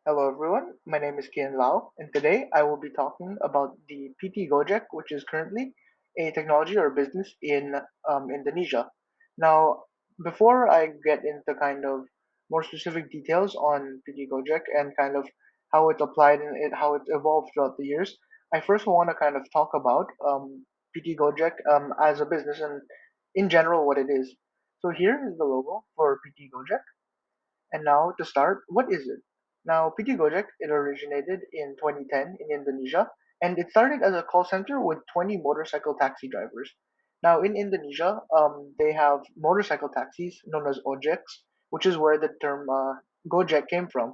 Hello everyone, my name is Kian Lau, and today I will be talking about the PT Gojek, which is currently a technology or business in Indonesia. Now, before I get into kind of more specific details on PT Gojek and kind of how it's applied and how it's evolved throughout the years, I first want to kind of talk about PT Gojek as a business and in general what it is. So here is the logo for PT Gojek. And now to start, what is it? Now, PT Gojek, it originated in 2010 in Indonesia, and it started as a call center with 20 motorcycle taxi drivers. Now, in Indonesia, they have motorcycle taxis known as ojeks, which is where the term Gojek came from.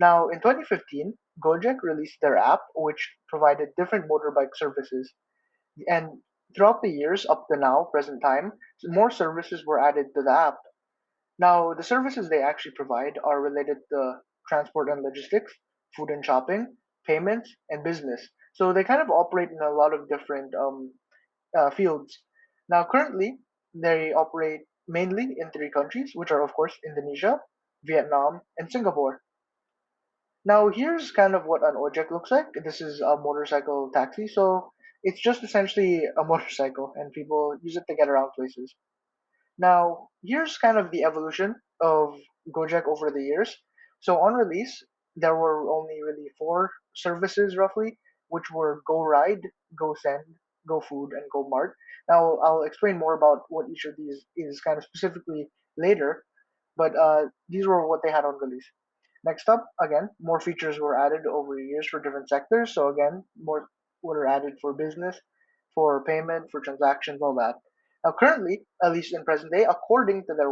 Now, in 2015, Gojek released their app, which provided different motorbike services. And throughout the years up to now, present time, more services were added to the app. Now, the services they actually provide are related to transport and logistics, food and shopping, payments, and business. So they kind of operate in a lot of different fields. Now, currently, they operate mainly in three countries, which are, of course, Indonesia, Vietnam, and Singapore. Now, here's kind of what an ojek looks like. This is a motorcycle taxi, so it's just essentially a motorcycle, and people use it to get around places. Now, here's kind of the evolution of Gojek over the years. So on release, there were only really four services roughly, which were Go Ride, Go Send, Go Food, and Go Mart. Now, I'll explain more about what each of these is kind of specifically later, but these were what they had on release. Next up, again, more features were added over the years for different sectors. So again, more were added for business, for payment, for transactions, all that. Now, currently, at least in present day, according to their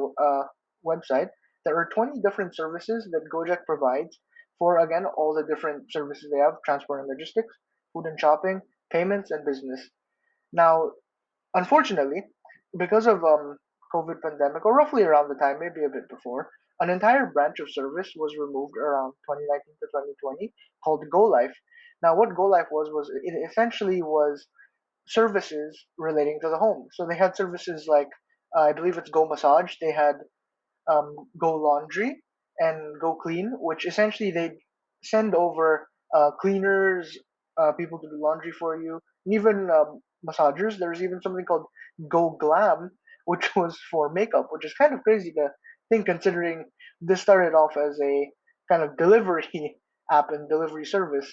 website, there are 20 different services that Gojek provides for, again, all the different services they have: transport and logistics, food and shopping, payments, and business. Now, unfortunately, because of COVID pandemic, or roughly around the time, maybe a bit before, an entire branch of service was removed around 2019 to 2020 called Go Life. Now, what Go Life was it essentially was services relating to the home. So they had services like I believe it's Go Massage. They had Go Laundry and Go Clean, which essentially they send over cleaners, people to do laundry for you, and even massagers. There's even something called Go Glam, which was for makeup, which is kind of crazy to think considering this started off as a kind of delivery app and delivery service.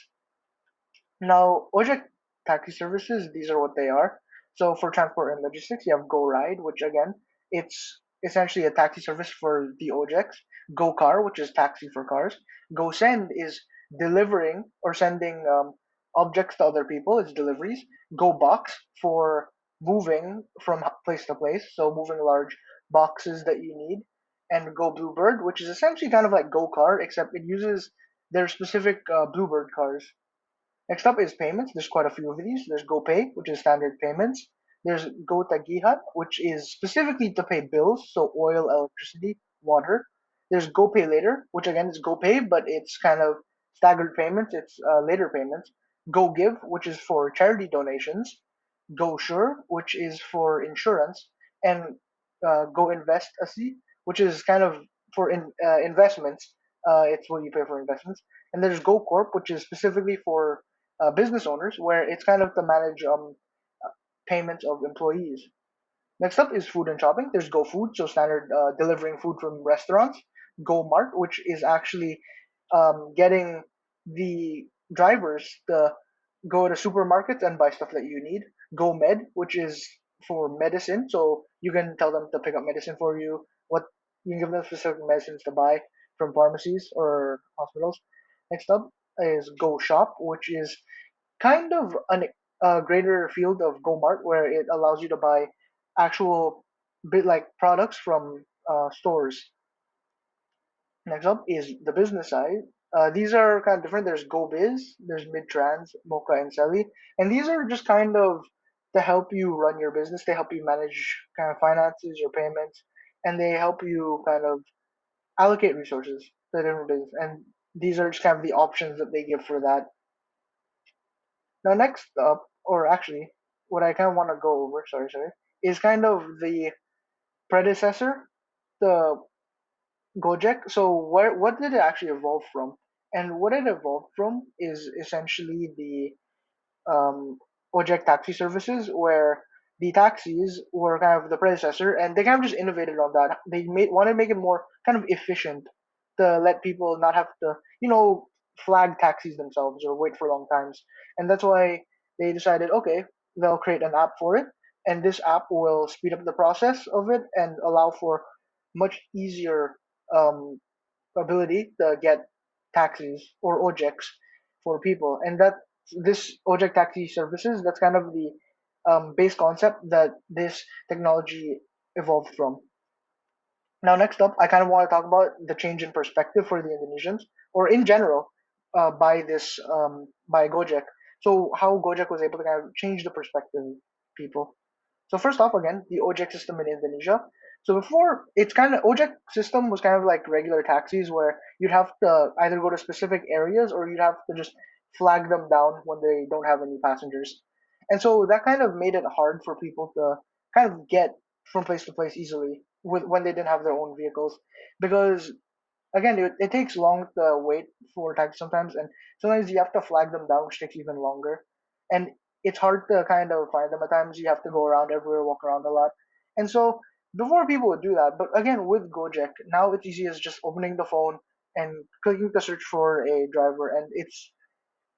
Now, Ojek taxi services, these are what they are. So for transport and logistics, you have Go Ride, which again, it's essentially a taxi service for the Ojeks. Go Car, which is taxi for cars. Go Send is delivering or sending objects to other people. It's deliveries. Go Box for moving from place to place, so moving large boxes that you need. And Go Bluebird, which is essentially kind of like Go Car, except it uses their specific Bluebird cars. Next up is payments. There's quite a few of these. There's GoPay, which is standard payments. There's GoTagihan, which is specifically to pay bills, so oil, electricity, water. There's GoPay Later, which again is GoPay, but it's kind of staggered payments. It's later payments. GoGive, which is for charity donations. GoSure, which is for insurance, and GoInvest Asi, which is kind of for investments. It's what you pay for investments. And there's GoCorp, which is specifically for business owners, where it's kind of to manage payments of employees. Next up is food and shopping. There's Go Food, so standard delivering food from restaurants. Go Mart, which is actually getting the drivers to go to supermarkets and buy stuff that you need. Go Med, which is for medicine, so you can tell them to pick up medicine for you. What you can give them specific medicines to buy from pharmacies or hospitals. Next up is Go Shop, which is kind of a greater field of Go Mart, where it allows you to buy actual bit like products from stores. Next up is the business side. These are kind of different. There's GoBiz, there's Midtrans, Mocha, and Selly, and these are just kind of to help you run your business. They help you manage kind of finances, your payments, and they help you kind of allocate resources to different business. And these are just kind of the options that they give for that. Now, next up, or actually, what I kind of want to go over, sorry, is kind of the predecessor, the Gojek. So, what did it actually evolve from? And what it evolved from is essentially the Gojek taxi services, where the taxis were kind of the predecessor, and they kind of just innovated on that. They wanted to make it more kind of efficient to let people not have to, flag taxis themselves or wait for long times. And that's why they decided, okay, they'll create an app for it, and this app will speed up the process of it and allow for much easier um, ability to get taxis or ojeks for people. And that this ojek taxi services, that's kind of the base concept that this technology evolved from. Now, next up, I kind of want to talk about the change in perspective for the Indonesians, or in general, by Gojek. So how Gojek was able to kind of change the perspective of people. So first off, again, the ojek system in Indonesia. So before, it's kind of ojek system was kind of like regular taxis where you'd have to either go to specific areas or you'd have to just flag them down when they don't have any passengers. And so that kind of made it hard for people to kind of get from place to place easily when they didn't have their own vehicles, because again, it takes long to wait for taxis sometimes, and sometimes you have to flag them down, which takes even longer. And it's hard to kind of find them at times. You have to go around everywhere, walk around a lot. And so before people would do that, but again, with Gojek, now it's easy as just opening the phone and clicking to search for a driver, and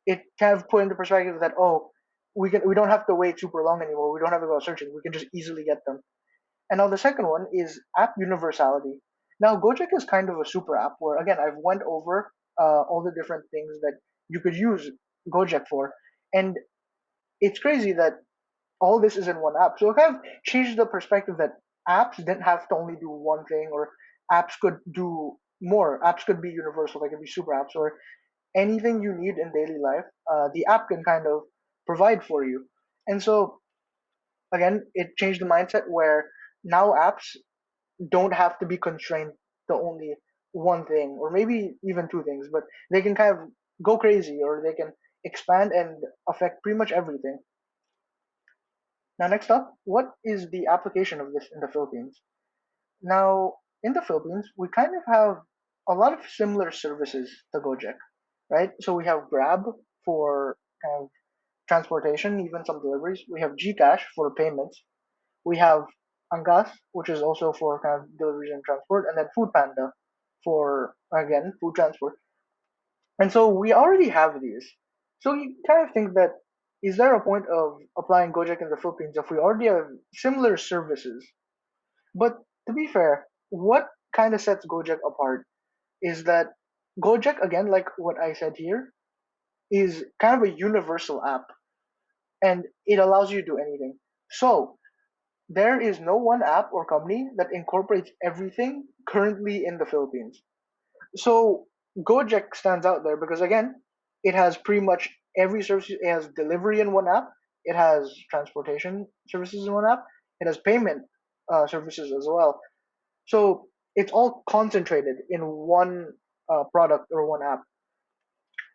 it kind of put into perspective that, oh, we don't have to wait super long anymore. We don't have to go searching. We can just easily get them. And now the second one is app universality. Now Gojek is kind of a super app where again I've went over all the different things that you could use Gojek for, and it's crazy that all this is in one app. So it kind of changed the perspective that apps didn't have to only do one thing, or apps could do more. Apps could be universal, they could be super apps, or anything you need in daily life. The app can kind of provide for you. And so again, it changed the mindset where now apps don't have to be constrained to only one thing or maybe even two things, but they can kind of go crazy or they can expand and affect pretty much everything. Now, next up, what is the application of this in the Philippines? Now, in the Philippines, we kind of have a lot of similar services to Gojek, right? So we have Grab for kind of transportation, even some deliveries. We have Gcash for payments. We have Angkas, which is also for kind of deliveries and transport, and then Food Panda for again food transport. And so we already have these. So you kind of think that is there a point of applying Gojek in the Philippines if we already have similar services? But to be fair, what kind of sets Gojek apart is that Gojek, again, like what I said here, is kind of a universal app and it allows you to do anything. So there is no one app or company that incorporates everything currently in the Philippines. So Gojek stands out there because again, it has pretty much every service. It has delivery in one app. It has transportation services in one app. It has payment services as well. So it's all concentrated in one product or one app.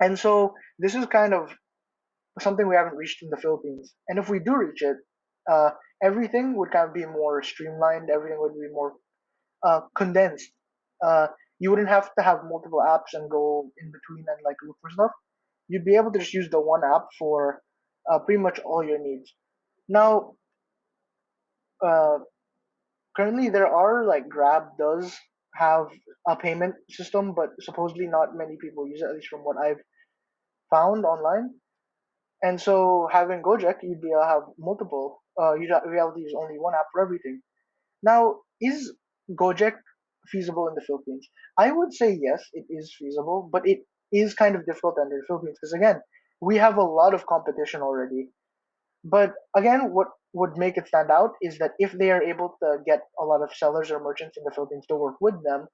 And so this is kind of something we haven't reached in the Philippines. And if we do reach it, uh, everything would kind of be more streamlined. Everything would be more condensed. Uh, you wouldn't have to have multiple apps and go in between and like look for stuff. You'd be able to just use the one app for pretty much all your needs. Now, uh, currently there are like Grab does have a payment system, but supposedly not many people use it, at least from what I've found online. And so having Gojek, you'd be able to have multiple. You'd be able to use only one app for everything. Now, is Gojek feasible in the Philippines? I would say yes, it is feasible, but it is kind of difficult under the Philippines because again, we have a lot of competition already. But again, what would make it stand out is that if they are able to get a lot of sellers or merchants in the Philippines to work with them,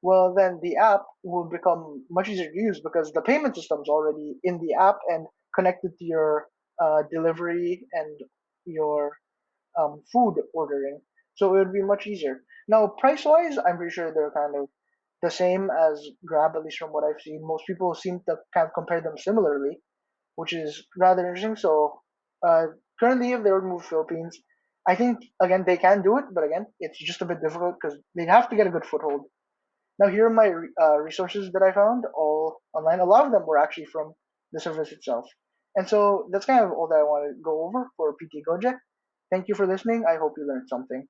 well, then the app will become much easier to use because the payment system's already in the app and connected to your delivery and your food ordering. So it would be much easier. Now, price wise, I'm pretty sure they're kind of the same as Grab, at least from what I've seen. Most people seem to kind of compare them similarly, which is rather interesting. So, uh, currently, if they were to move Philippines, I think again they can do it, but again, it's just a bit difficult because they have to get a good foothold. Now, here are my resources that I found all online. A lot of them were actually from the service itself. And so that's kind of all that I want to go over for PT Gojek. Thank you for listening. I hope you learned something.